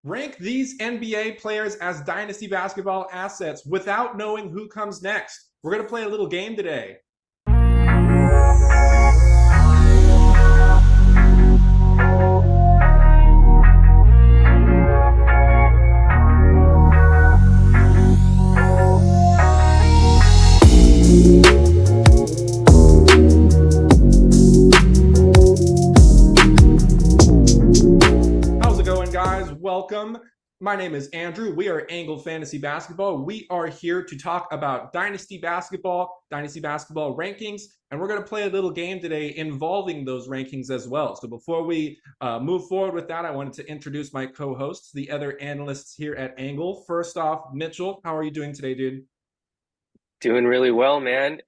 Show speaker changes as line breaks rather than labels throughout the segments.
Rank these NBA players as Dynasty basketball assets without knowing who comes next. We're going to play a little game today. How's it going, guys? Welcome. My name is Andrew. We are Angle Fantasy Basketball. We are here to talk about Dynasty basketball rankings, and we're going to play a little game today involving those rankings as well. So before we move forward with that, I wanted to introduce my co-hosts, the other analysts here at Angle. First off, Mitchell, how are you doing today, dude?
Doing really well, man.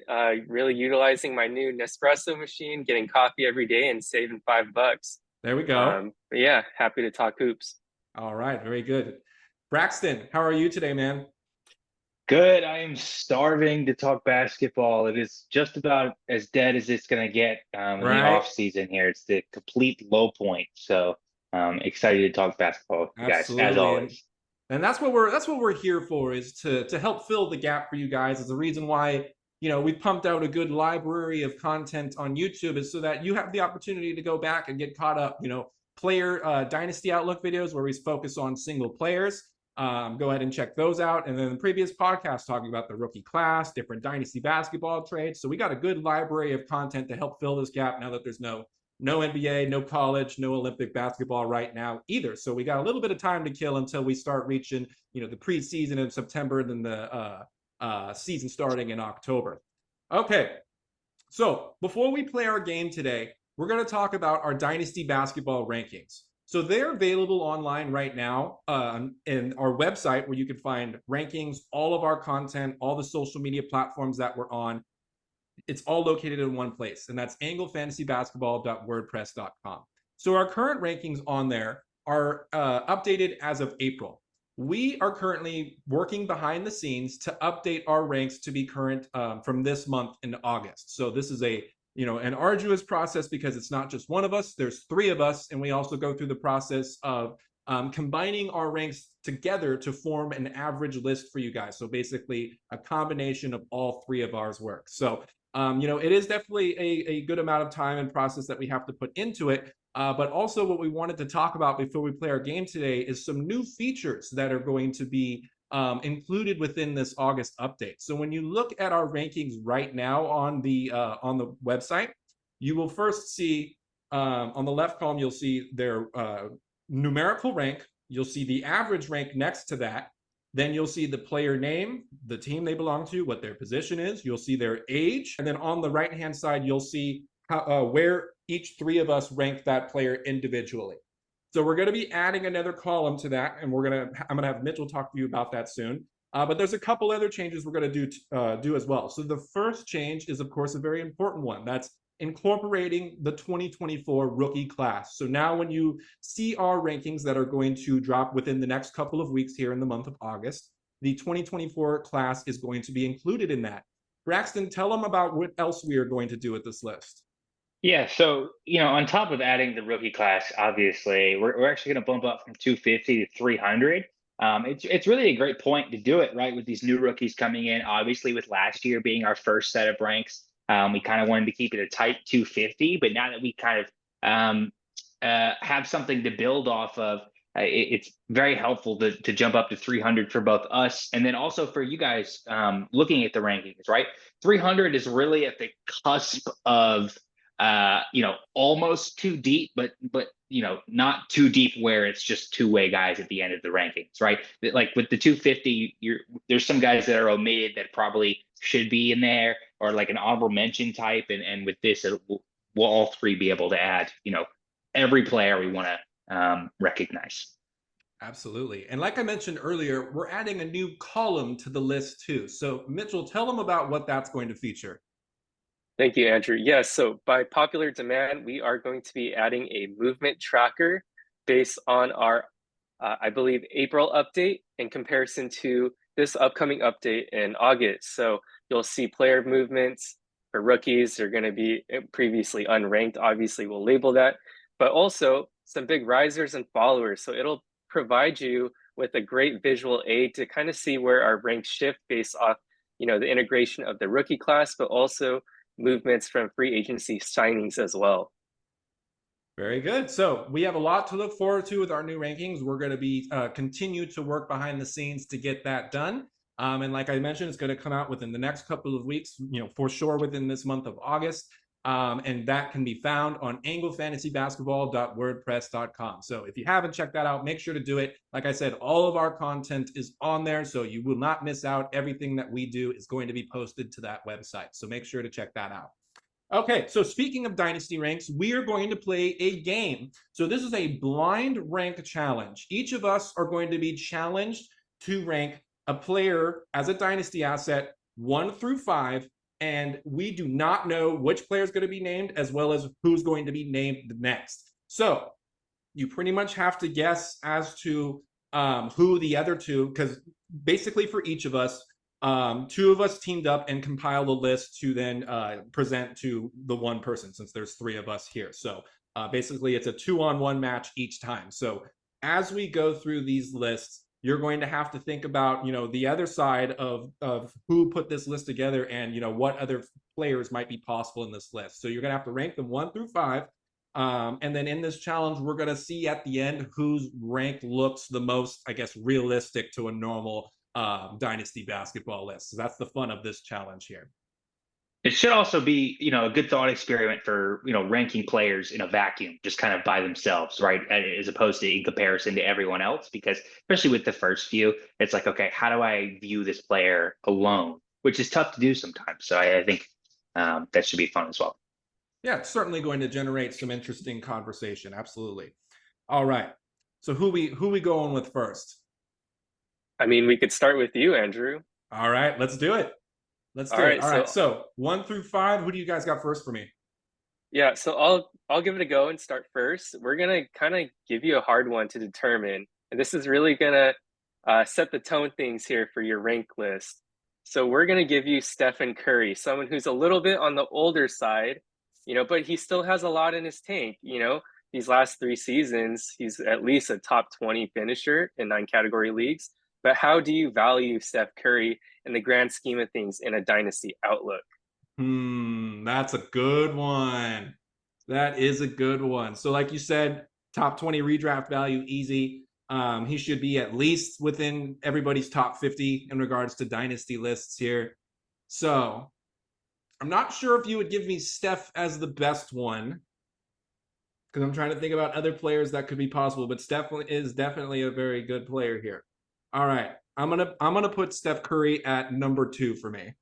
Really utilizing my new Nespresso machine, getting coffee every day and saving $5.
There we go.
But yeah, happy to talk hoops.
All right, very good. Braxton, how are you today, man?
Good. I am starving to talk basketball. It is just about as dead as it's going to get in the off season here. It's the complete low point. So excited to talk basketball with you guys, as always.
And that's what we're here for, is to help fill the gap for you guys. Is the reason why, we've pumped out a good library of content on YouTube, is so that you have the opportunity to go back and get caught up. Player Dynasty Outlook videos where we focus on single players. Go ahead and check those out. And then the previous podcast talking about the rookie class, different Dynasty basketball trades. So we got a good library of content to help fill this gap now that there's no NBA, no college, no Olympic basketball right now either. So we got a little bit of time to kill until we start reaching, the preseason in September, then the season starting in October. Okay, so before we play our game today, we're going to talk about our Dynasty basketball rankings. So they're available online right now in our website, where you can find rankings, all of our content, all the social media platforms that we're on. It's all located in one place, and that's anglefantasybasketball.wordpress.com. So our current rankings on there are updated as of April. We are currently working behind the scenes to update our ranks to be current from this month into August. So this is an arduous process, because it's not just one of us, there's three of us, and we also go through the process of combining our ranks together to form an average list for you guys. So basically a combination of all three of ours work. So it is definitely a good amount of time and process that we have to put into it. But also what we wanted to talk about before we play our game today is some new features that are going to be included within this August update. So when you look at our rankings right now on the website, you will first see on the left column, you'll see their numerical rank. You'll see the average rank next to that. Then you'll see the player name, the team they belong to, what their position is. You'll see their age. And then on the right-hand side, you'll see where each three of us rank that player individually. So we're going to be adding another column to that, and I'm going to have Mitchell talk to you about that soon. But there's a couple other changes we're going to do as well. So the first change is, of course, a very important one. That's incorporating the 2024 rookie class. So now when you see our rankings that are going to drop within the next couple of weeks here in the month of August, the 2024 class is going to be included in that. Braxton, tell them about what else we are going to do with this list.
Yeah, so on top of adding the rookie class, obviously, we're actually going to bump up from 250 to 300. It's really a great point to do it, right? With these new rookies coming in, obviously with last year being our first set of ranks, we kind of wanted to keep it a tight 250. But now that we kind of have something to build off of, it's very helpful to jump up to 300 for both us and then also for you guys looking at the rankings, right? 300 is really at the cusp of almost too deep, but not too deep where it's just two-way guys at the end of the rankings, right? Like with the 250, there's some guys that are omitted that probably should be in there, or like an honorable mention type. And with this, we'll all three be able to add, every player we want to recognize.
Absolutely. And like I mentioned earlier, we're adding a new column to the list too. So Mitchell, tell them about what that's going to feature.
Thank you, Andrew. Yes, so by popular demand, we are going to be adding a movement tracker based on our, I believe, April update in comparison to this upcoming update in August. So you'll see player movements for rookies. They're going to be previously unranked. Obviously, we'll label that, but also some big risers and followers. So it'll provide you with a great visual aid to kind of see where our ranks shift based off, the integration of the rookie class, but also movements from free agency signings as well.
Very good. So we have a lot to look forward to with our new rankings. We're going to be continue to work behind the scenes to get that done. And like I mentioned, it's going to come out within the next couple of weeks, for sure within this month of August. And that can be found on anglefantasybasketball.wordpress.com. So if you haven't checked that out, make sure to do it. Like I said, all of our content is on there, so you will not miss out. Everything that we do is going to be posted to that website. So make sure to check that out. Okay, so speaking of Dynasty ranks, we are going to play a game. So this is a blind rank challenge. Each of us are going to be challenged to rank a player as a Dynasty asset 1 through 5, and we do not know which player is going to be named as well as who's going to be named next. So you pretty much have to guess as to who the other two, because basically for each of us, 2 of us teamed up and compiled a list to then present to the one person, since there's 3 of us here. So basically it's a 2-on-1 match each time. So as we go through these lists, you're going to have to think about, the other side of who put this list together and, what other players might be possible in this list. So you're going to have to rank them 1 through 5. And then in this challenge, we're going to see at the end whose rank looks the most, I guess, realistic to a normal Dynasty basketball list. So that's the fun of this challenge here.
It should also be, a good thought experiment for, ranking players in a vacuum, just kind of by themselves, right? As opposed to in comparison to everyone else, because especially with the first few, it's like, okay, how do I view this player alone? Which is tough to do sometimes. So I think that should be fun as well.
Yeah, it's certainly going to generate some interesting conversation. Absolutely. All right. So who we going with first?
I mean, we could start with you, Andrew.
All right, let's do it. Let's do it. All right. So 1 through 5, who do you guys got first for me?
Yeah, so I'll give it a go and start first. We're gonna kind of give you a hard one to determine, and this is really gonna set the tone things here for your rank list. So we're gonna give you Stephen Curry, someone who's a little bit on the older side, but he still has a lot in his tank. These last 3 seasons, he's at least a top 20 finisher in 9 category leagues. But how do you value Steph Curry in the grand scheme of things in a Dynasty outlook?
That's a good one. That is a good one. So like you said, top 20 redraft value, easy. He should be at least within everybody's top 50 in regards to Dynasty lists here. So I'm not sure if you would give me Steph as the best one, because I'm trying to think about other players that could be possible, but Steph is definitely a very good player here. All right, I'm gonna put Steph Curry at number 2 for me.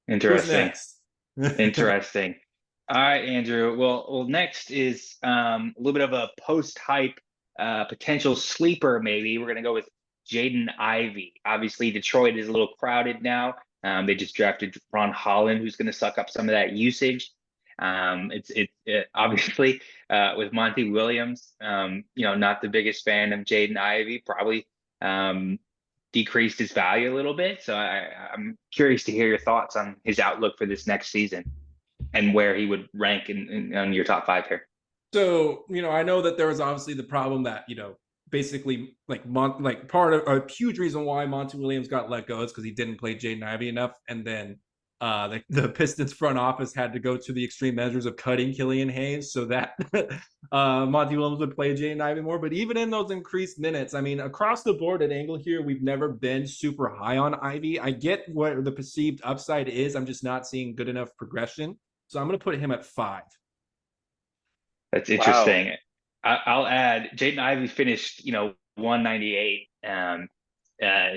Interesting. Interesting. All right, Andrew. Well, next is a little bit of a post-hype potential sleeper. Maybe we're gonna go with Jaden Ivey. Obviously, Detroit is a little crowded now. They just drafted Ron Holland, who's going to suck up some of that usage. It obviously with Monty Williams, not the biggest fan of Jaden Ivey, probably decreased his value a little bit. So I'm curious to hear your thoughts on his outlook for this next season and where he would rank in your top 5 here.
So, I know that there was obviously the problem that, basically part of a huge reason why Monty Williams got let go is because he didn't play Jaden Ivey enough. And then the Pistons front office had to go to the extreme measures of cutting Killian Hayes so that Monty Williams would play Jaden Ivey more. But even in those increased minutes, I mean, across the board at Angle here, we've never been super high on Ivey. I get what the perceived upside is. I'm just not seeing good enough progression. So I'm going to put him at 5.
That's interesting. Wow. I'll add Jaden Ivey finished, 198 in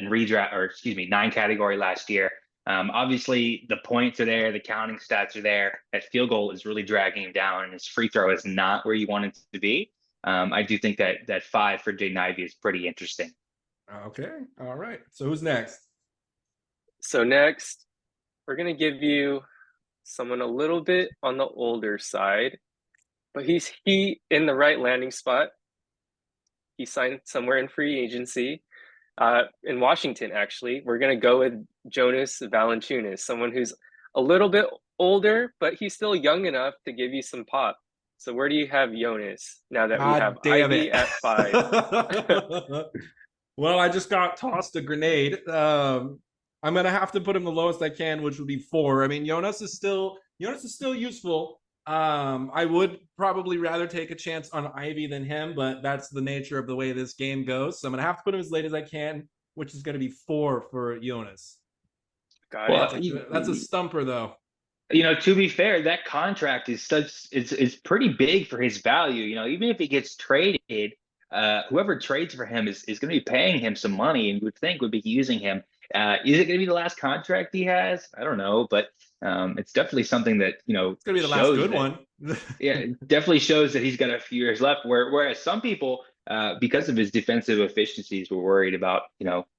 redraft, or excuse me, 9 category last year. Obviously, the points are there, the counting stats are there. That field goal is really dragging him down, and his free throw is not where you want it to be. I do think that 5 for Jaden Ivey is pretty interesting.
Okay, all right. So who's next?
So next, we're gonna give you someone a little bit on the older side, but he's in the right landing spot. He signed somewhere in free agency. In Washington, actually. We're going to go with Jonas Valanciunas, someone who's a little bit older, but he's still young enough to give you some pop. So where do you have Jonas now that we
God
have
damn
Ivy
it.
at 5?
Well, I just got tossed a grenade. I'm gonna have to put him the lowest I can, which would be 4. I mean, Jonas is still useful. I would probably rather take a chance on Ivy than him, but that's the nature of the way this game goes. So I'm gonna have to put him as late as I can, which is gonna be 4 for Jonas.
Got
Well,
it.
That's a stumper though.
to be fair, that contract is pretty big for his value. Even if he gets traded, whoever trades for him is going to be paying him some money, and you would think would be using him. Is it going to be the last contract he has? I don't know, but it's definitely something that
It's gonna be the last good one.
Yeah, it definitely shows that he's got a few years left. Whereas some people, because of his defensive efficiencies, were worried about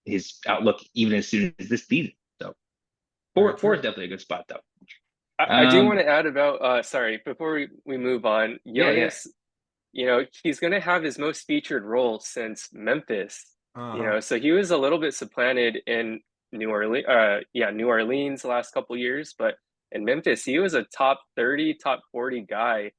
his outlook even as soon as this season. So four is definitely a good spot though.
I do want to add about sorry, before we move on, Jonas, he's going to have his most featured role since Memphis. So he was a little bit supplanted in New Orleans the last couple years, but in Memphis he was a top 30, top 40 guy.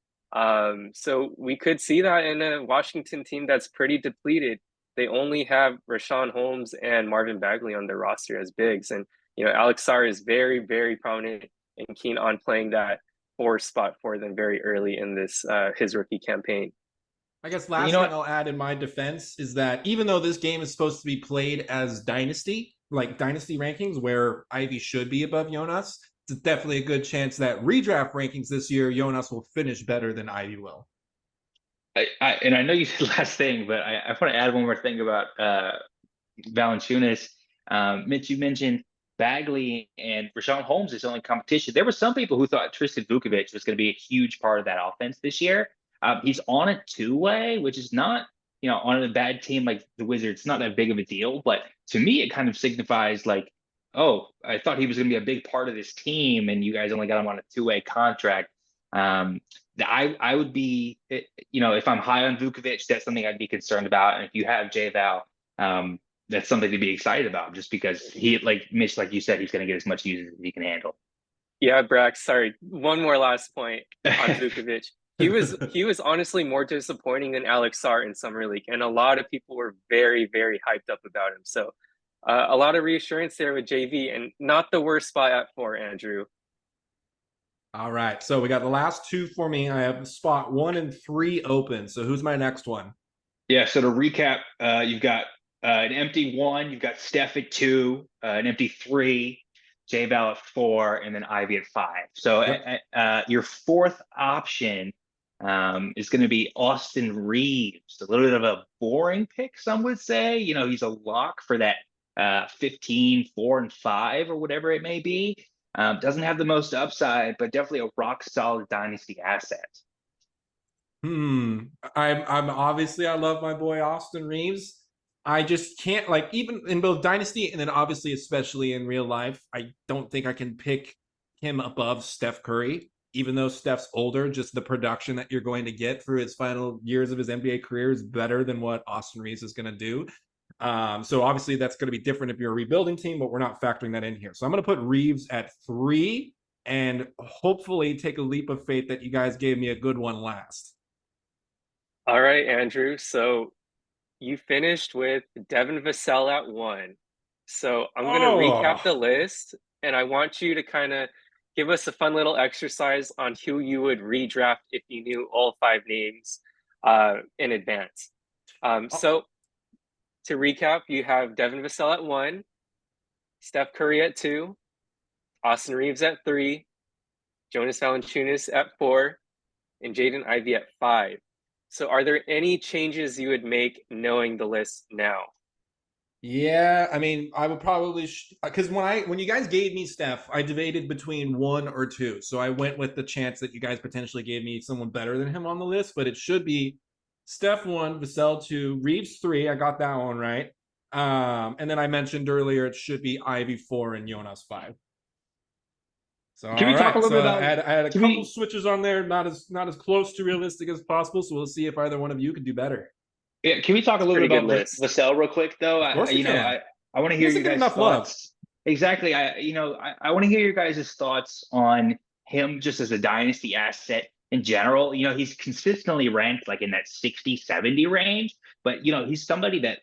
So we could see that in a Washington team that's pretty depleted. They only have Rashawn Holmes and Marvin Bagley on their roster as bigs, and Alex Sarr is very, very prominent and keen on playing that 4 spot for them very early in this his rookie campaign.
I guess last thing I'll add in my defense is that even though this game is supposed to be played as Dynasty, like Dynasty rankings, where Ivy should be above Jonas, it's definitely a good chance that redraft rankings this year, Jonas will finish better than Ivy will.
And I know you said last thing, but I want to add one more thing about Valanciunas. Mitch, you mentioned Bagley and Rashawn Holmes is only competition. There were some people who thought Tristan Vukovic was going to be a huge part of that offense this year. He's on a 2-way, which is not, on a bad team like the Wizards, not that big of a deal. But to me, it kind of signifies like, oh, I thought he was going to be a big part of this team, and you guys only got him on a 2-way contract. I would be, if I'm high on Vukovic, that's something I'd be concerned about. And if you have J-Val, that's something to be excited about, just because he, like Mitch, like you said, he's going to get as much use as he can handle.
Yeah, Brax, sorry. One more last point on Vukovic. He was honestly more disappointing than Alex Sarr in Summer League, and a lot of people were very, very hyped up about him. So a lot of reassurance there with JV, and not the worst spot at 4, Andrew.
All right, so we got the last 2 for me. I have spot 1 and 3 open. So who's my next one?
Yeah, so to recap, you've got an empty 1, you've got Steph at 2, an empty 3, J-Val at 4, and then Ivy at 5. So your 4th option is going to be Austin Reaves. A little bit of a boring pick, some would say. He's a lock for that 15, 4, and 5, or whatever it may be. Doesn't have the most upside, but definitely a rock solid dynasty asset.
I'm obviously, I love my boy Austin Reaves. I just can't, like, even in both Dynasty and then obviously especially in real life, I don't think I can pick him above Steph Curry, even though Steph's older. Just the production that you're going to get through his final years of his NBA career is better than what Austin Reaves is going to do. So obviously that's going to be different if you're a rebuilding team, but we're not factoring that in here. So I'm going to put Reaves at 3 and hopefully take a leap of faith that you guys gave me a good one last.
All right, Andrew. So you finished with Devin Vassell at 1. So I'm going to recap the list, and I want you to kind of give us a fun little exercise on who you would redraft if you knew all 5 names in advance. So to recap, you have Devin Vassell at 1, Steph Curry at 2, Austin Reaves at 3, Jonas Valanciunas at 4, and Jaden Ivey at 5. So are there any changes you would make knowing the list now?
Yeah, I mean, I would probably because when you guys gave me Steph, I debated between 1 or 2. So I went with the chance that you guys potentially gave me someone better than him on the list, but it should be Steph 1, Vassell 2, Reaves 3. I got that one right. And then I mentioned earlier it should be Ivy 4 and Jonas 5. So
can we talk a little bit about?
I had a couple switches on there, not as close to realistic as possible. So we'll see if either one of you could do better.
Yeah, can we talk a little bit about Vassell real quick though?
Of course
I want to hear you guys' thoughts. Exactly. I want to hear your guys' thoughts on him just as a dynasty asset. in general. He's consistently ranked like in that 60-70 range, but he's somebody that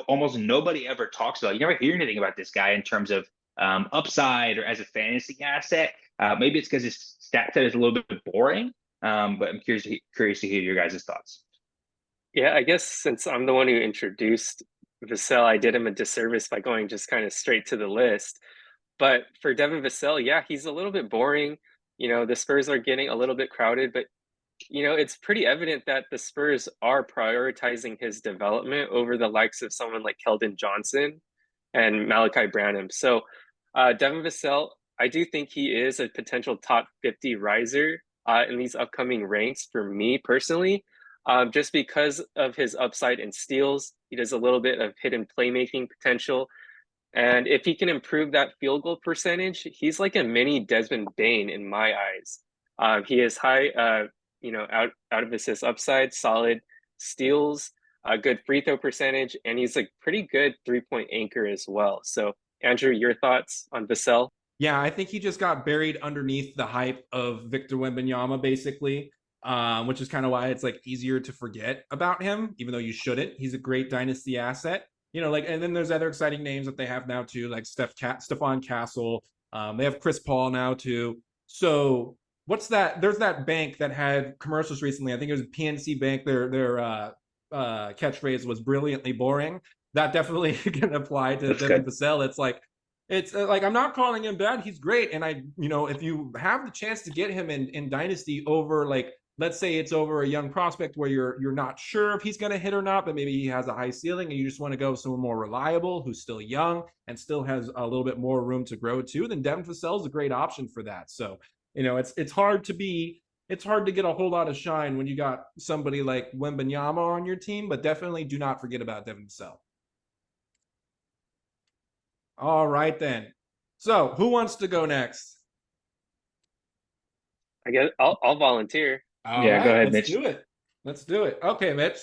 almost nobody ever talks about. You never hear anything about this guy in terms of upside or as a fantasy asset. Maybe it's because his stat set is a little bit boring, but I'm curious to hear your guys' thoughts.
Yeah, I guess since I'm the one who introduced Vassell, I did him a disservice by going just kind of straight to the list. But for Devin Vassell, yeah, he's a little bit boring. The Spurs are getting a little bit crowded, but it's pretty evident that the Spurs are prioritizing his development over the likes of someone like Keldon Johnson and Malachi Branham. So Devin Vassell, I do think he is a potential top 50 riser in these upcoming ranks for me personally, just because of his upside in steals. He does a little bit of hidden playmaking potential. And if he can improve that field goal percentage, he's like a mini Desmond Bane in my eyes. He is high, out of assist upside, solid steals, a good free throw percentage, and he's a pretty good 3-point anchor as well. So, Andrew, your thoughts on Vassell?
Yeah, I think he just got buried underneath the hype of Victor Wembanyama, basically, which is kind of why it's like easier to forget about him, even though you shouldn't. He's a great dynasty asset. And then there's other exciting names that they have now too, like Stephon Castle. They have Chris Paul now too. So what's that? There's that bank that had commercials recently. I think it was PNC Bank. Their catchphrase was brilliantly boring. That definitely can apply to Devin Vassell. It's like I'm not calling him bad. He's great, and if you have the chance to get him in Dynasty over let's say it's over a young prospect where you're not sure if he's going to hit or not, but maybe he has a high ceiling and you just want to go with someone more reliable who's still young and still has a little bit more room to grow too, then Devin Vassell is a great option for that. So, it's hard to get a whole lot of shine when you got somebody like Wembanyama on your team, but definitely do not forget about Devin Vassell. All right, then. So who wants to go next?
I guess I'll volunteer.
All
Yeah,
right,
go ahead,
let's
Mitch.
do it. Let's do it. Okay, Mitch.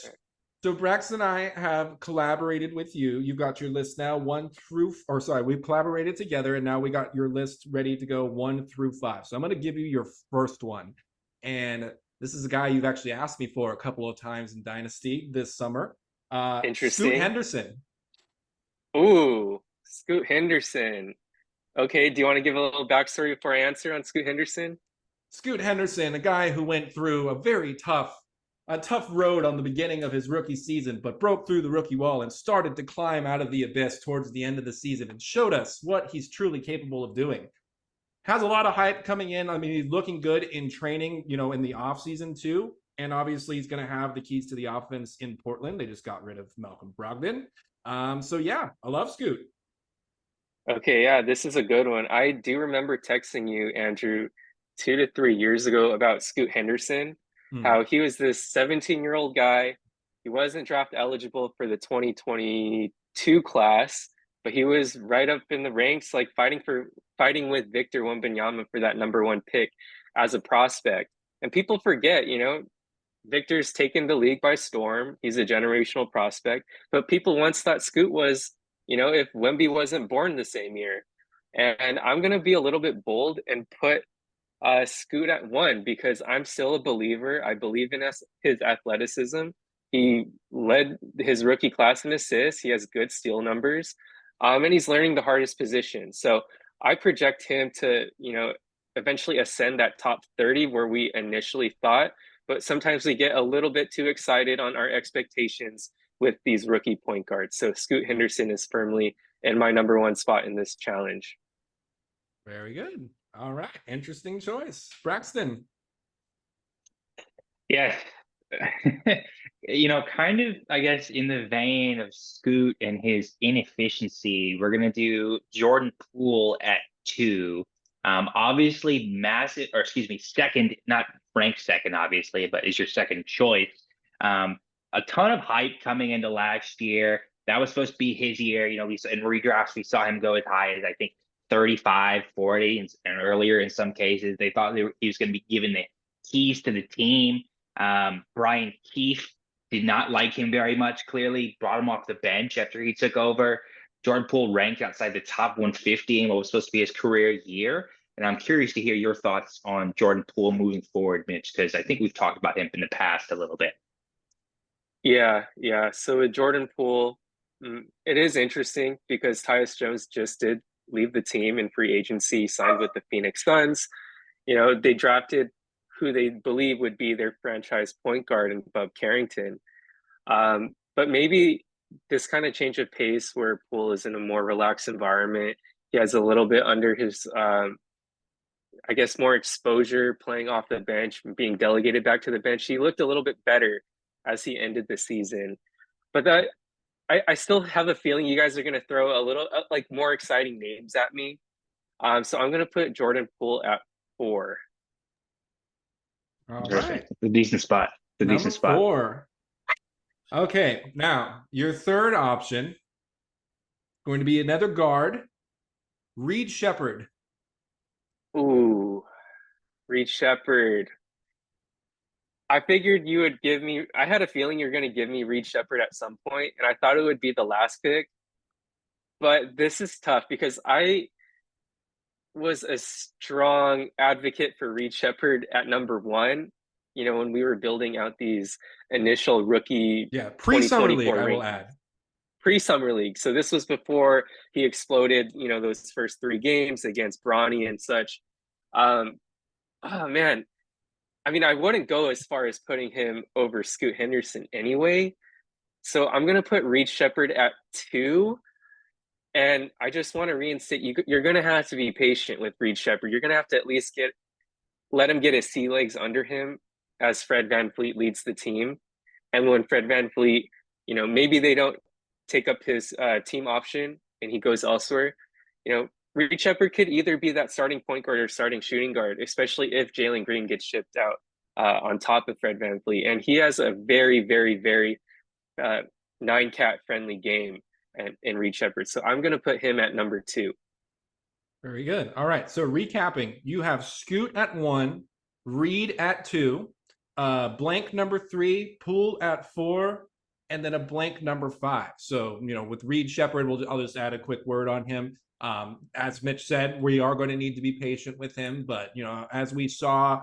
So Braxton and I have collaborated with you. You've got your list now, we've collaborated together, and now we got your list ready to go 1 through 5. So I'm going to give you your first one. And this is a guy you've actually asked me for a couple of times in Dynasty this summer.
Interesting.
Scoot Henderson.
Ooh, Scoot Henderson. Okay, do you want to give a little backstory before I answer on Scoot Henderson?
Scoot Henderson, a guy who went through a very tough road on the beginning of his rookie season, but broke through the rookie wall and started to climb out of the abyss towards the end of the season and showed us what he's truly capable of doing. Has a lot of hype coming in. I mean, he's looking good in training, in the offseason too. And obviously he's going to have the keys to the offense in Portland. They just got rid of Malcolm Brogdon. So yeah, I love Scoot.
Okay, yeah, this is a good one. I do remember texting you, Andrew, 2 to 3 years ago about Scoot Henderson, how he was this 17-year-old guy. He wasn't draft eligible for the 2022 class, but he was right up in the ranks, like fighting with Victor Wembanyama for that number 1 pick as a prospect. And people forget, Victor's taken the league by storm. He's a generational prospect, but people once thought Scoot was, if Wemby wasn't born the same year. And I'm going to be a little bit bold and put Scoot at 1 because I'm still a believer. I believe in his athleticism. He led his rookie class in assists. He has good steal numbers, and he's learning the hardest position. So I project him to, eventually ascend that top 30 where we initially thought. But sometimes we get a little bit too excited on our expectations with these rookie point guards. So Scoot Henderson is firmly in my number 1 spot in this challenge.
Very good. All right. Interesting choice. Braxton.
Yeah. Kind of, I guess, in the vein of Scoot and his inefficiency, we're going to do Jordan Poole at 2. Obviously massive, or excuse me, second, not ranked second, obviously, but is your second choice. A ton of hype coming into last year. That was supposed to be his year. In redrafts, we saw him go as high as, I think, 35, 40, and earlier in some cases. They thought he was going to be given the keys to the team. Brian Keefe did not like him very much, clearly, brought him off the bench after he took over. Jordan Poole ranked outside the top 150 in what was supposed to be his career year. And I'm curious to hear your thoughts on Jordan Poole moving forward, Mitch, because I think we've talked about him in the past a little bit.
Yeah, yeah. So with Jordan Poole, it is interesting because Tyus Jones just did leave the team in free agency, signed with the Phoenix Suns. They drafted who they believe would be their franchise point guard in Bub Carrington. But maybe this kind of change of pace where Poole is in a more relaxed environment, he has a little bit under his, I guess, more exposure playing off the bench, being delegated back to the bench. He looked a little bit better as he ended the season. But I still have a feeling you guys are going to throw a little like more exciting names at me. So I'm going to put Jordan Poole at 4.
All right.
It's a decent spot. It's a
Number
decent spot.
4. Okay, now your third option going to be another guard, Reed Sheppard.
Ooh, Reed Sheppard. I figured you would give me, I had a feeling you're going to give me Reed Sheppard at some point, and I thought it would be the last pick. But this is tough because I was a strong advocate for Reed Sheppard at number 1. When we were building out these initial rookie
pre-summer league, I will
rankings.
add.
Pre-summer league. So this was before he exploded, those first 3 games against Bronny and such. Oh man. I mean, I wouldn't go as far as putting him over Scoot Henderson anyway. So I'm going to put Reed Sheppard at 2. And I just want to reinstate you're going to have to be patient with Reed Sheppard. You're going to have to at least let him get his sea legs under him as Fred VanVleet leads the team. And when Fred VanVleet, maybe they don't take up his team option and he goes elsewhere, Reed Sheppard could either be that starting point guard or starting shooting guard, especially if Jalen Green gets shipped out on top of Fred VanVleet. And he has a very, very, very 9-cat friendly game in Reed Sheppard. So I'm going to put him at number 2.
Very good. All right. So recapping, you have Scoot at 1, Reed at 2, blank number 3, Poole at 4, and then a blank number 5. So, with Reed Sheppard, I'll just add a quick word on him. As Mitch said, we are going to need to be patient with him. But, as we saw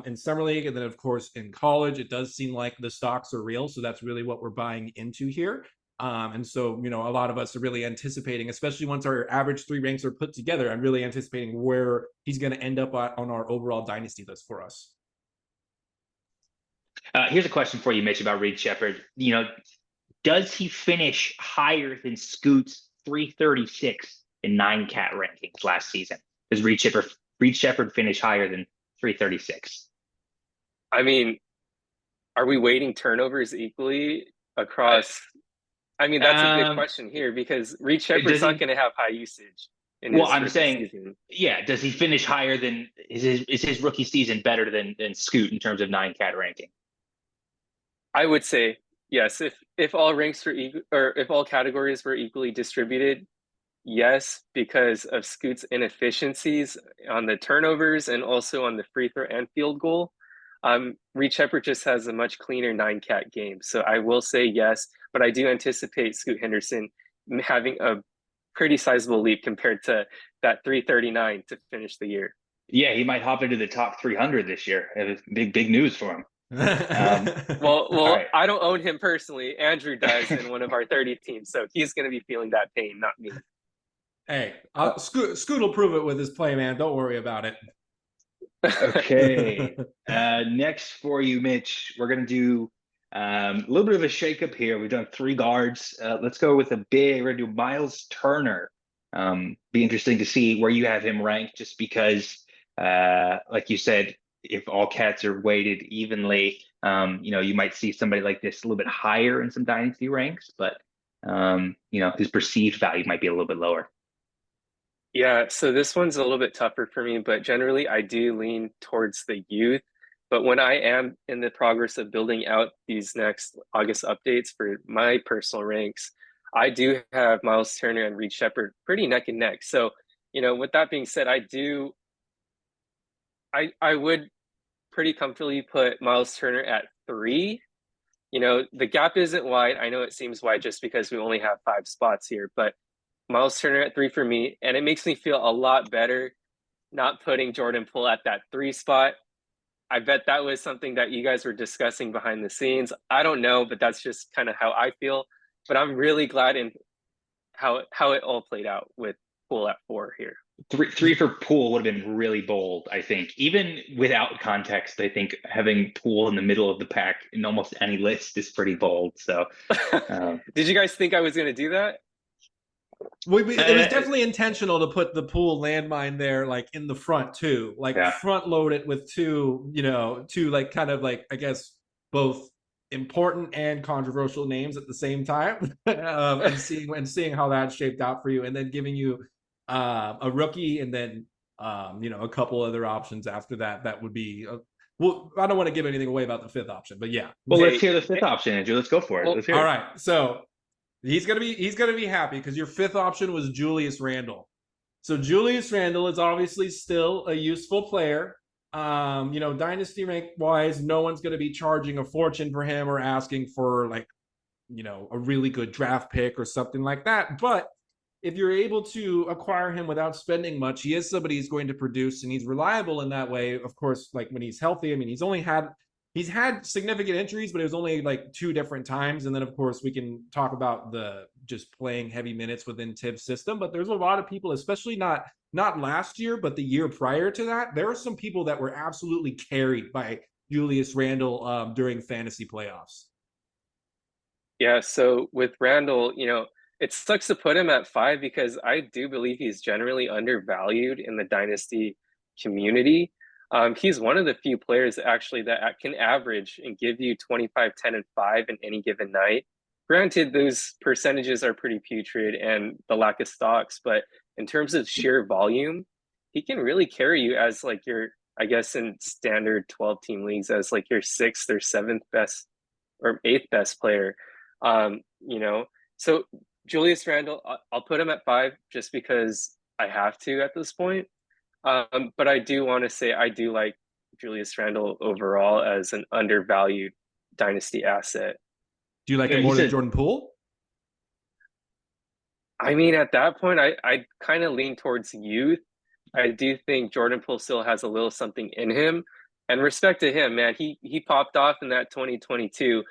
in Summer League and then, of course, in college, it does seem like the stocks are real. So that's really what we're buying into here. And so, a lot of us are really anticipating, especially once our average 3 ranks are put together, I'm really anticipating where he's going to end up on our overall dynasty list for us.
Here's a question for you, Mitch, about Reed Sheppard. Does he finish higher than Scoot's 336 in 9-cat rankings last season? Does Reed Sheppard finish higher than 336?
I mean, are we weighting turnovers equally across? I mean, that's a big question here because Reed Sheppard's not going to have high usage.
I'm saying, yeah, does he finish higher than is his rookie season better than Scoot in terms of 9-cat ranking?
I would say yes. If all ranks were or if all categories were equally distributed, yes, because of Scoot's inefficiencies on the turnovers and also on the free throw and field goal. Reed Sheppard just has a much cleaner 9-cat game. So I will say yes, but I do anticipate Scoot Henderson having a pretty sizable leap compared to that 339 to finish the year.
Yeah, he might hop into the top 300 this year. It's big news for him.
Well, right. I don't own him personally. Andrew does in one of our 30 teams. So he's going to be feeling that pain, not me.
Hey, Scoot will prove it with his play, man. Don't worry about it.
Okay. Next for you, Mitch, we're going to do a little bit of a shakeup here. We've done 3 guards. Let's go with a big. We're going to do Myles Turner. Be interesting to see where you have him ranked, just because, like you said, if all cats are weighted evenly, you might see somebody like this a little bit higher in some dynasty ranks, but his perceived value might be a little bit lower.
Yeah, so this one's a little bit tougher for me, but generally I do lean towards the youth. But when I am in the progress of building out these next August updates for my personal ranks, I do have Myles Turner and Reed Sheppard pretty neck and neck. So, with that being said, I would pretty comfortably put Myles Turner at 3. The gap isn't wide. I know it seems wide just because we only have 5 spots here, but Myles Turner at 3 for me. And it makes me feel a lot better not putting Jordan Poole at that 3 spot. I bet that was something that you guys were discussing behind the scenes. I don't know, but that's just kind of how I feel. But I'm really glad in how it all played out with Poole at 4 here.
Three for Poole would have been really bold, I think. Even without context, I think having Poole in the middle of the pack in almost any list is pretty bold. So,
did you guys think I was going to do that?
It was definitely intentional to put the Poole landmine there, like in the front too, like front load it with two like kind of like, I guess, both important and controversial names at the same time, and seeing how that shaped out for you, and then giving you a rookie, and then a couple other options after that. That would be well, I don't want to give anything away about the 5th option, but yeah.
Well, let's hear the 5th option, Andrew. Let's go for it. Let's hear
all right, so he's gonna be happy because your 5th option was Julius Randle. So Julius Randle is obviously still a useful player. Dynasty rank wise, no one's gonna be charging a fortune for him or asking for like, a really good draft pick or something like that. But if you're able to acquire him without spending much, he is somebody who's going to produce, and he's reliable in that way. Of course, like when he's healthy, I mean, he's had significant injuries, but it was only like 2 different times. And then, of course, we can talk about the just playing heavy minutes within Tibbs' system. But there's a lot of people, especially not last year, but the year prior to that, there were some people that were absolutely carried by Julius Randle during fantasy playoffs.
Yeah, so with Randle, it sucks to put him at 5 because I do believe he's generally undervalued in the Dynasty community. He's one of the few players actually that can average and give you 25, 10, and 5 in any given night. Granted, those percentages are pretty putrid and the lack of stocks, but in terms of sheer volume, he can really carry you as like your, I guess in standard 12-team leagues, as like your 6th or 7th best or 8th best player. So Julius Randle, I'll put him at 5 just because I have to at this point. But I do want to say I do like Julius Randle overall as an undervalued Dynasty asset.
Do you like him more than Jordan Poole?
I mean, at that point, I kind of lean towards youth. I do think Jordan Poole still has a little something in him. And respect to him, man, he popped off in that 2022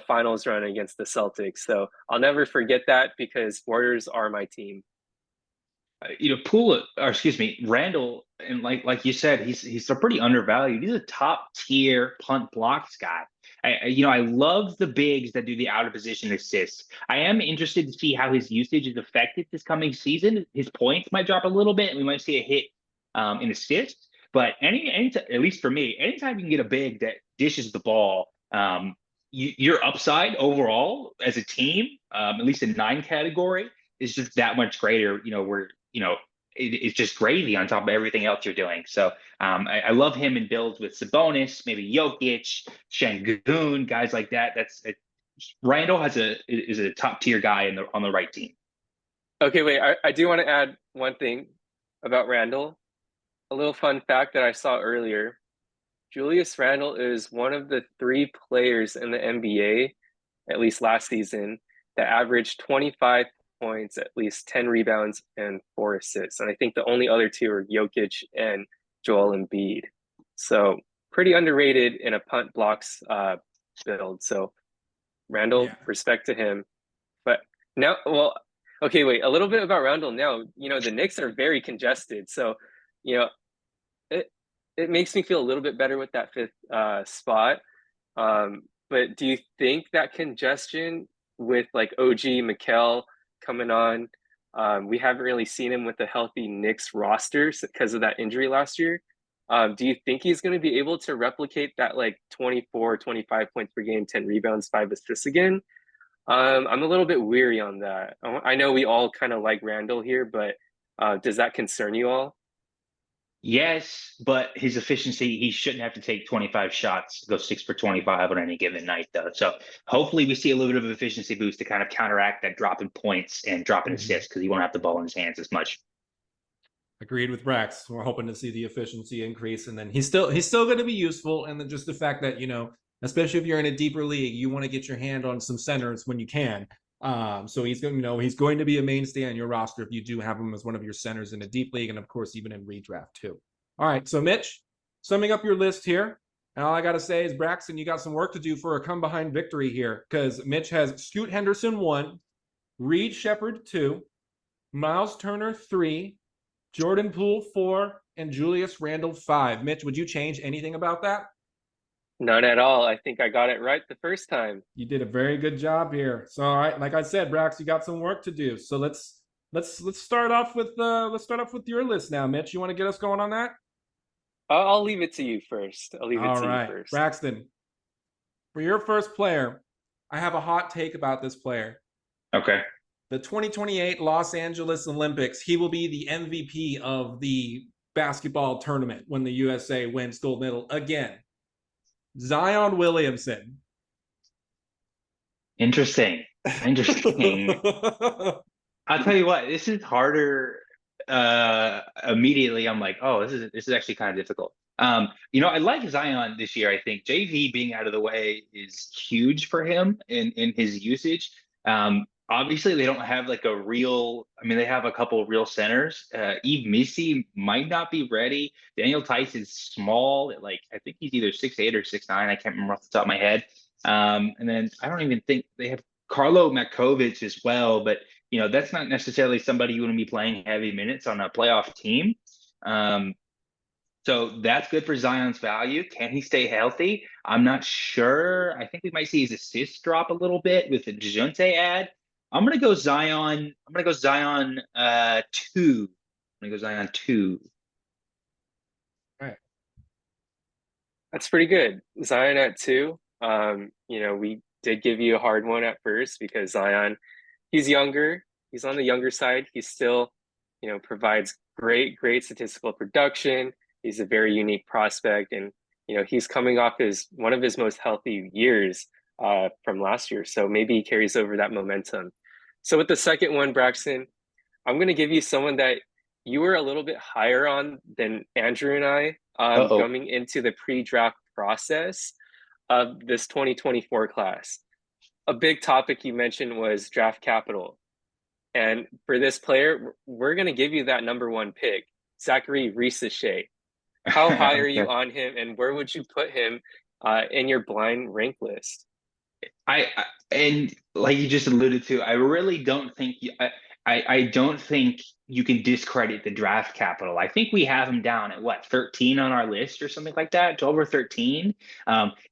finals run against the Celtics. So I'll never forget that because Warriors are my team.
Poole, or excuse me, Randle, and like you said, he's a pretty undervalued. He's a top tier punt blocks guy. I love the bigs that do the out of position assists. I am interested to see how his usage is affected this coming season. His points might drop a little bit, and we might see a hit in assists. But any at least for me, anytime you can get a big that dishes the ball, your upside overall as a team, at least in 9 category, is just that much greater. It's just gravy on top of everything else you're doing. So I love him in builds with Sabonis, maybe Jokic, Şengün, guys like that. Randle is a top tier guy on the right team.
Okay, wait. I do want to add one thing about Randle. A little fun fact that I saw earlier. Julius Randle is one of the 3 players in the NBA, at least last season, that averaged 25 points, at least 10 rebounds, and 4 assists. And I think the only other 2 are Jokic and Joel Embiid. So pretty underrated in a punt blocks build. So Randle, respect to him. But now, well, okay, wait, a little bit about Randle now. The Knicks are very congested. So, it makes me feel a little bit better with that 5th spot. But do you think that congestion with like OG, Mikal coming on, we haven't really seen him with a healthy Knicks roster because of that injury last year. Do you think he's going to be able to replicate that like 24, 25 points per game, 10 rebounds, 5 assists again? I'm a little bit weary on that. I know we all kind of like Randle here, but does that concern you all?
Yes, but his efficiency, he shouldn't have to take 25 shots, go 6 for 25 on any given night, though. So hopefully we see a little bit of efficiency boost to kind of counteract that drop in points and drop in assists because he won't have the ball in his hands as much.
Agreed with Brax. We're hoping to see the efficiency increase, and then he's still going to be useful. And then just the fact that especially if you're in a deeper league, you want to get your hand on some centers when you can. So he's going, he's going to be a mainstay on your roster if you do have him as one of your centers in a deep league, and of course even in redraft too. All right, so Mitch, summing up your list here, and all I gotta say is Braxton, you got some work to do for a come behind victory here, because Mitch has Scoot Henderson 1, Reed Sheppard 2, Myles Turner 3, Jordan Poole 4, and Julius Randle 5. Mitch, would you change anything about that?
None at all. I think I got it right the first time.
You did a very good job here. So, all right, like I said, Brax, you got some work to do. So let's start off with your list now, Mitch. You want to get us going on that?
I'll leave it to you first.
All right, Braxton. For your first player, I have a hot take about this player.
Okay.
The 2028 Los Angeles Olympics, he will be the MVP of the basketball tournament when the USA wins gold medal again. Zion Williamson.
Interesting. I'll tell you what, this is harder. Immediately I'm like, oh, this is actually kind of difficult. I like Zion this year. I think JV being out of the way is huge for him in his usage. Obviously they don't have like they have a couple of real centers. Yves Missy might not be ready. Daniel Tice is small. I think he's either 6'8" or 6'9". I can't remember off the top of my head. And then I don't even think they have Carlo Makovic as well, but that's not necessarily somebody you want to be playing heavy minutes on a playoff team. So that's good for Zion's value. Can he stay healthy? I'm not sure. I think we might see his assists drop a little bit with the DeJounte ad. I'm gonna go Zion. I'm gonna go Zion 2. I'm gonna go Zion 2.
All right.
That's pretty good. Zion at 2. We did give you a hard one at first because Zion, he's younger. He's on the younger side. He still, provides great statistical production. He's a very unique prospect, and he's coming off one of his most healthy years from last year. So maybe he carries over that momentum. So with the second one, Braxton, I'm going to give you someone that you were a little bit higher on than Andrew and I coming into the pre-draft process of this 2024 class. A big topic you mentioned was draft capital. And for this player, we're going to give you that number 1 pick, Zaccharie Risacher. How high are you on him, and where would you put him in your blind rank list?
And like you just alluded to, I really don't think I don't think you can discredit the draft capital. I think we have him down at 13 on our list or something like that, 12 or 13.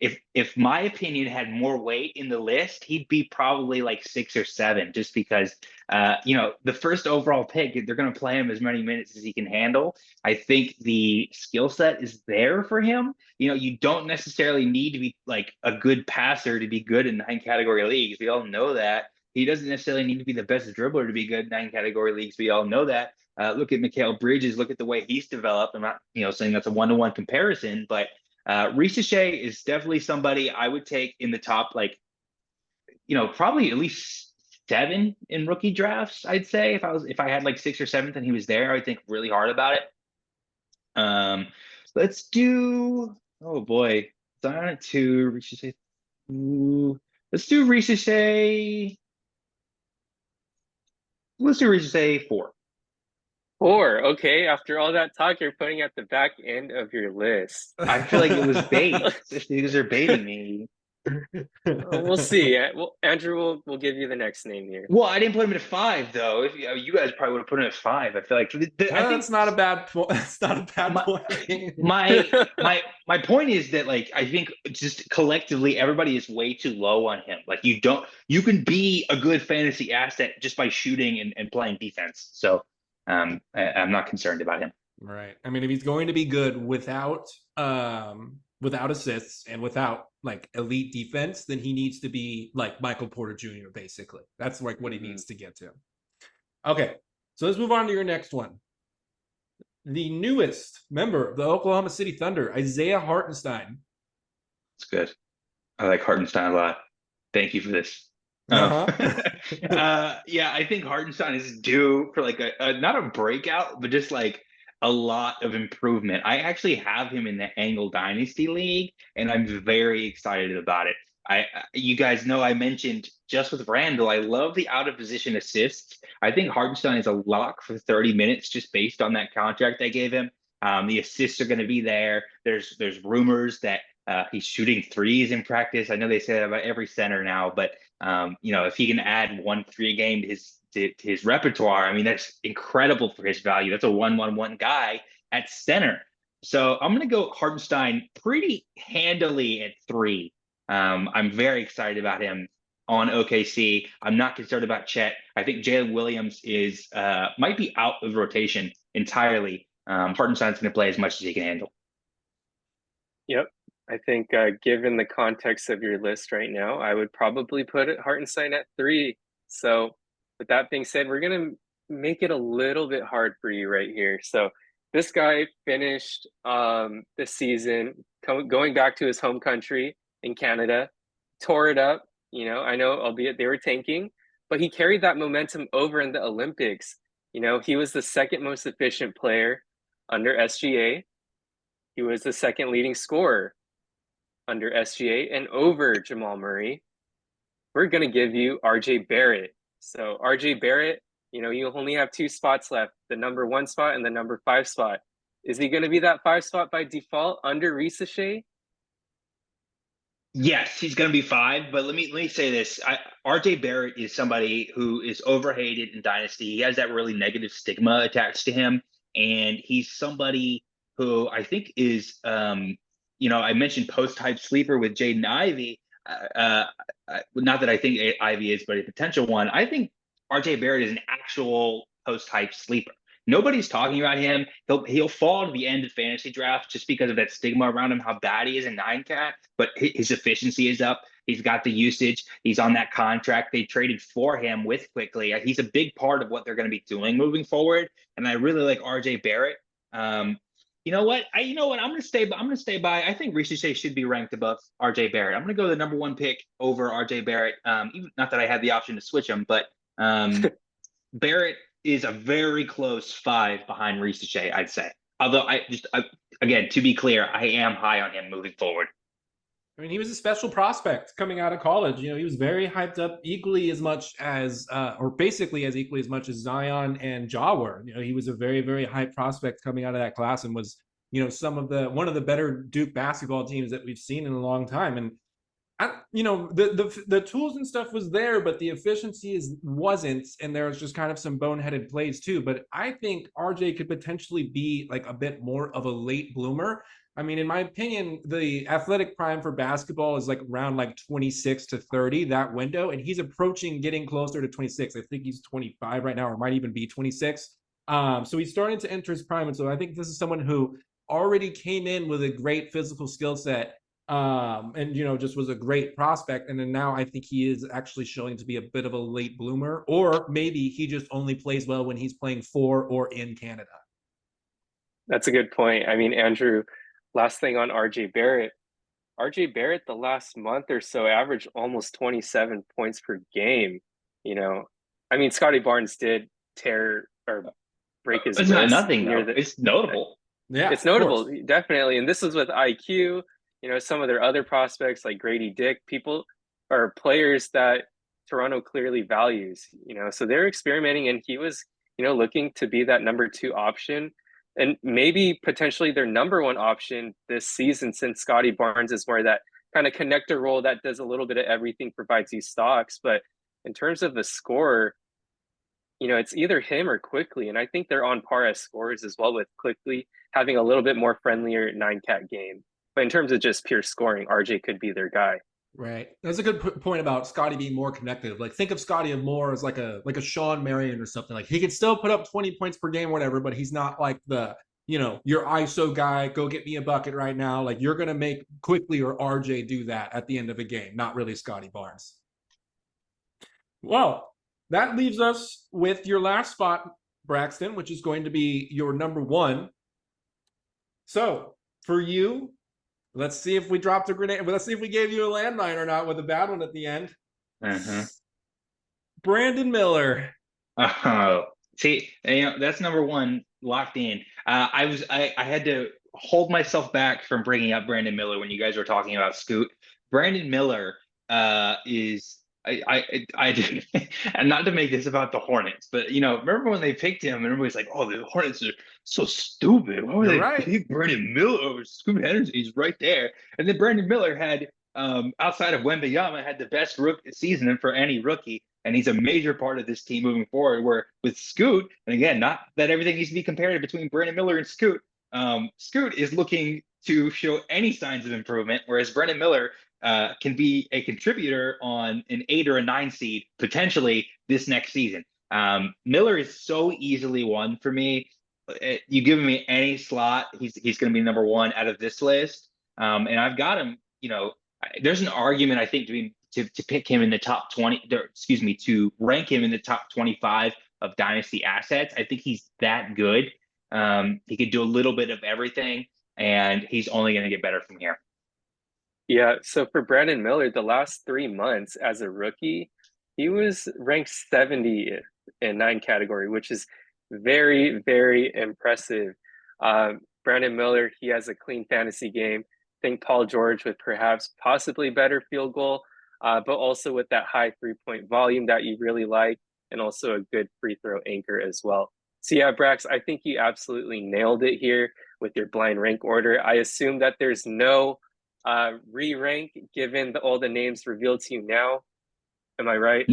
If my opinion had more weight in the list, he'd be probably like 6 or 7, just because the first overall pick, they're going to play him as many minutes as he can handle. I think the skill set is there for him. You don't necessarily need to be like a good passer to be good in 9 category leagues. We all know that. He doesn't necessarily need to be the best dribbler to be good in 9 category leagues. We all know that. Look at Mikal Bridges. Look at the way he's developed. I'm not, saying that's a 1-to-1 comparison, but Risacher is definitely somebody I would take in the top, probably at least 7 in rookie drafts. I'd say if I had like 6th or 7th and he was there, I would think really hard about it. Let's do. Oh boy, Zion at 2, Risacher. Let's do Risacher. Let's do Risacher 4.
4, okay. After all that talk, you're putting at the back end of your list.
I feel like it was bait. These are baiting me.
We'll see. Well, Andrew, we'll give you the next name here.
Well, I didn't put him at 5 though. If you guys probably would have put him at 5. I feel like I think
it's not a bad point. It's not a bad point.
My point is that I think just collectively everybody is way too low on him. You can be a good fantasy asset just by shooting and playing defense. So I'm not concerned about him.
Right. I mean, if he's going to be good without assists and without elite defense, then he needs to be like Michael Porter Jr. Basically, that's what he needs to get to. Okay, so let's move on to your next one. The newest member of the Oklahoma City Thunder, Isaiah Hartenstein.
It's good. I like Hartenstein a lot. Thank you for this.
Uh-huh.
Yeah, I think Hartenstein is due for not a breakout, but just a lot of improvement. I actually have him in the Angle Dynasty League, and I'm very excited about it. You guys know I mentioned just with Randle. I love the out of position assists. I think Hartenstein is a lock for 30 minutes just based on that contract they gave him. The assists are going to be there. There's rumors that he's shooting threes in practice. I know they say that about every center now, but if he can add 1 3 a game to his repertoire, I mean, that's incredible for his value. That's a 1-1-1 guy at center. So I'm going to go Hartenstein pretty handily at 3. I'm very excited about him on OKC. I'm not concerned about Chet. I think Jalen Williams might be out of rotation entirely. Hartenstein's going to play as much as he can handle.
Yep. I think given the context of your list right now, I would probably put Hartenstein at 3. So with that being said, we're going to make it a little bit hard for you right here. So this guy finished the season going back to his home country in Canada, tore it up. I know, albeit they were tanking, but he carried that momentum over in the Olympics. He was the second most efficient player under SGA. He was the second leading scorer under SGA and over Jamal Murray. We're going to give you RJ Barret. So RJ Barret, you only have 2 spots left, the number 1 spot and the number 5 spot. Is he going to be that 5 spot by default under Risacher?
Yes, he's going to be 5, but let me say this. RJ Barret is somebody who is overhated in Dynasty. He has that really negative stigma attached to him, and he's somebody who I think is, I mentioned post-hype sleeper with Jaden Ivey. Not that I think Ivey is, but a potential one. I think RJ Barret is an actual post-hype sleeper. Nobody's talking about him. He'll fall to the end of fantasy drafts just because of that stigma around him, how bad he is in 9-cat, but his efficiency is up. He's got the usage. He's on that contract. They traded for him with Quickly. He's a big part of what they're going to be doing moving forward. And I really like RJ Barret. You know what? I'm going to stay by. I think Risacher should be ranked above RJ Barret. I'm going to go the number 1 pick over RJ Barret. Even not that I had the option to switch him, but Barret is a very close 5 behind Risacher, I'd say. Although again, to be clear, I am high on him moving forward.
I mean, he was a special prospect coming out of college. He was very hyped up, equally as much as, or basically as equally as much as Zion and Ja were. He was a very, very hyped prospect coming out of that class and was, one of the better Duke basketball teams that we've seen in a long time. And the tools and stuff was there, but the efficiency wasn't, and there was just kind of some boneheaded plays too. But I think RJ could potentially be like a bit more of a late bloomer. I mean, in my opinion, the athletic prime for basketball is like around like 26 to 30, that window, and he's approaching getting closer to 26. I think he's 25 right now, or might even be 26. So he's starting to enter his prime, and so I think this is someone who already came in with a great physical skill set. And just was a great prospect, and then now I think he is actually showing to be a bit of a late bloomer, or maybe he just only plays well when he's playing for or in Canada.
That's a good point. I mean, Andrew, last thing on RJ Barret. RJ Barret the last month or so averaged almost 27 points per game. I mean, Scotty Barnes did tear or break his wrist.
It's not nothing though. It's notable.
Yeah, it's notable, definitely. And this is with IQ. Some of their other prospects like Grady Dick, people are players that Toronto clearly values, so they're experimenting, and he was, looking to be that number 2 option and maybe potentially their number 1 option this season, since Scotty Barnes is more that kind of connector role that does a little bit of everything, provides these stocks. But in terms of the scorer, it's either him or Quickly. And I think they're on par as scorers as well, with Quickly having a little bit more friendlier 9-cat game. But in terms of just pure scoring, RJ could be their guy.
Right. That's a good point about Scotty being more connected. Like, think of Scotty more as like a Sean Marion or something. Like, he can still put up 20 points per game, whatever, but he's not like the, your ISO guy, go get me a bucket right now. Like, you're going to make Quickly or RJ do that at the end of a game, not really Scotty Barnes. Well, that leaves us with your last spot, Braxton, which is going to be your number 1. So, for you, let's see if we dropped a grenade. Let's see if we gave you a landmine or not with a bad one at the end. Brandon Miller.
Oh, see, that's number 1 locked in. I had to hold myself back from bringing up Brandon Miller when you guys were talking about Scoot. Brandon Miller is I did, and not to make this about the Hornets, but remember when they picked him, and everybody's like, "Oh, the Hornets are so stupid. Why would
You're
they
right.
pick Brandon Miller over Scoot Henderson? He's right there." And then Brandon Miller had, outside of Wembanyama, had the best season for any rookie, and he's a major part of this team moving forward. Where with Scoot, and again, not that everything needs to be compared between Brandon Miller and Scoot. Scoot is looking to show any signs of improvement, whereas Brandon Miller can be a contributor on an 8 or a 9 seed potentially this next season. Miller is so easily one for me. You give me any slot, he's going to be number 1 out of this list. And I've got him. There's an argument I think to pick him in the top 20. To rank him in the top 25 of dynasty assets. I think he's that good. He could do a little bit of everything, and he's only going to get better from here.
Yeah, so for Brandon Miller, the last 3 months as a rookie, he was ranked 70 in 9 category, which is very, very impressive. Brandon Miller, he has a clean fantasy game. I think Paul George with perhaps possibly better field goal, but also with that high 3-point volume that you really like, and also a good free throw anchor as well. So yeah, Brax, I think you absolutely nailed it here with your blind rank order. I assume that there's no re-rank given all the names revealed to you now. Am I right?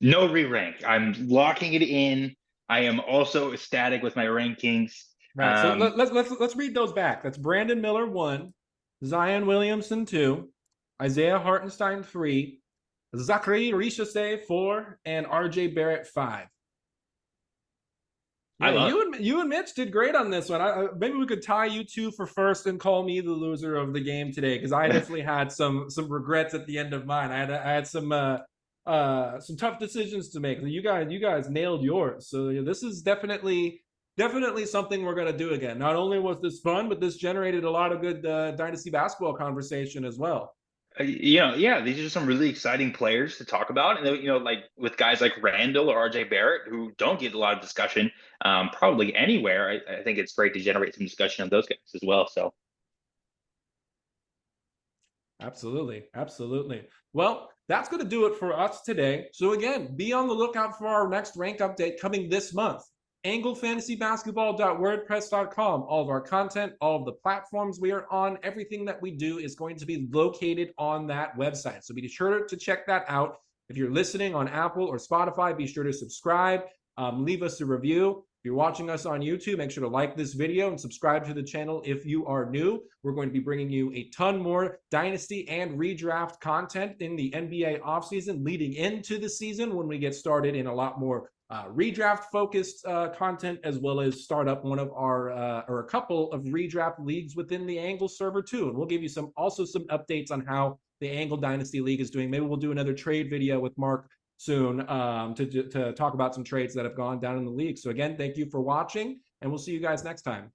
No re-rank. I'm locking it in. I am also ecstatic with my rankings.
Right. So let's read those back. That's Brandon Miller 1, Zion Williamson 2, Isaiah Hartenstein 3, Zaccharie Risacher 4, and RJ Barret 5. Yeah, you and Mitch did great on this one. Maybe we could tie you two for first and call me the loser of the game today, because I definitely had some regrets at the end of mine. I had some tough decisions to make. You guys nailed yours. So this is definitely something we're gonna do again. Not only was this fun, but this generated a lot of good dynasty basketball conversation as well.
These are some really exciting players to talk about, and like with guys like Randle or RJ Barrett, who don't get a lot of discussion, probably anywhere. I think it's great to generate some discussion of those guys as well. So,
absolutely. Well, that's going to do it for us today. So again, be on the lookout for our next rank update coming this month. anglefantasybasketball.wordpress.com. All of our content, all of the platforms we are on, everything that we do is going to be located on that website. So be sure to check that out. If you're listening on Apple or Spotify, be sure to subscribe, leave us a review. If you're watching us on YouTube, make sure to like this video and subscribe to the channel if you are new. We're going to be bringing you a ton more dynasty and redraft content in the NBA offseason leading into the season when we get started in a lot more redraft focused content, as well as start up one of our or a couple of redraft leagues within the Angle server too. And we'll give you also some updates on how the Angle Dynasty League is doing. Maybe we'll do another trade video with Mark soon to talk about some trades that have gone down in the league. So again, thank you for watching, and we'll see you guys next time.